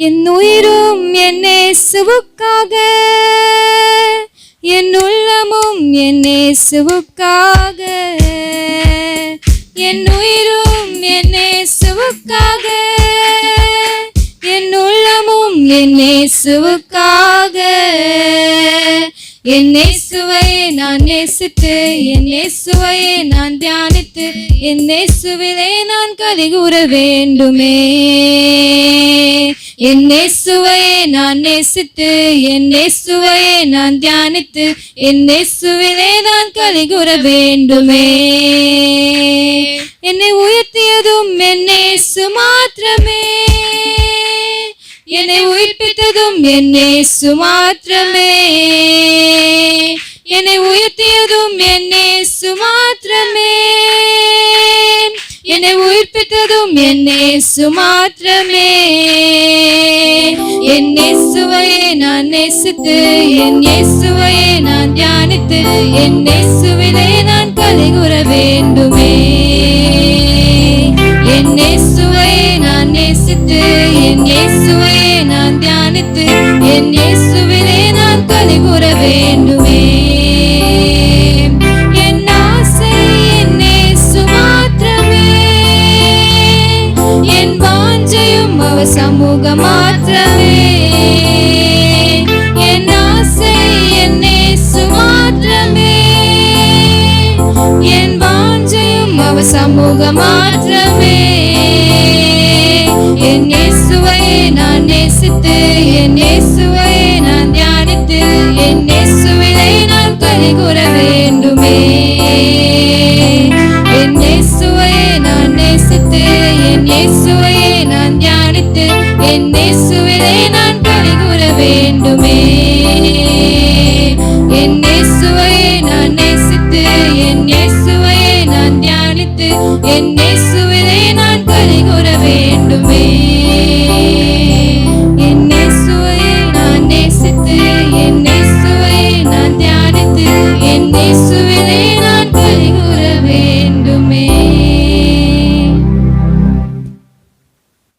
என் உயிரும் என் இயேசுவுக்காக, என் உள்ளமும் என் இயேசுவுக்காக, என் உயிரும் என் இயேசுவுக்காக, என் உள்ளமும் என் இயேசுவுக்காக. என் இயேசுவை நான் நேசித்து, என் இயேசுவை நான் தியானித்து, என் இயேசுவிலே நான் கலிகூற வேண்டுமே. என் இயேசுவை நான் நேசித்து, என் இயேசுவை நான் தியானித்து, என் இயேசுவிலே நான் கலிகூற வேண்டுமே. என்னை உயர்த்தியதும் என் இயேசு மாத்திரமே, என்னை உயிர்ப்பித்ததும் என் இயேசு மாத்திரமே, என்னை உயர்த்தியதும் என் இயேசு மாத்திரமே, என்னை உயிர்ப்பித்ததும் என் இயேசு மாத்திரமே. என் இயேசுவை நான் நேசித்து, என் இயேசுவை நான் தியானித்து, என் இயேசுவிலே நான் கலிகூற வேண்டுமே. என் இயேசுவை நான் நேசித்து, என் இயேசுவை நான் தியானித்து, என் இயேசுவிலே நான் கலிகூற வேண்டுமே. என் ஆசை என் இயேசு மாத்திரமே, என் வாஞ்சையும் அவர் சமூகம் மாத்திரமே. என் ஆசை என் இயேசு மாத்திரமே, என் வாஞ்சையும் அவர் சமூகம் மாத்திரமே. என் இயேசுவை நான் நேசித்து, என் இயேசுவை நான் தியானித்து, என் இயேசுவிலே நான் கலிகூற வேண்டுமே. என் இயேசுவை நான் நேசித்து, என் இயேசுவை நான் தியானித்து, என் இயேசுவிலே நான் கலிகூற வேண்டுமே. என் இயேசுவை நான் நேசித்து, என் இயேசுவை நான் தியானித்து, என் இயேசுவிலே நான் கலிகூற வேண்டுமே.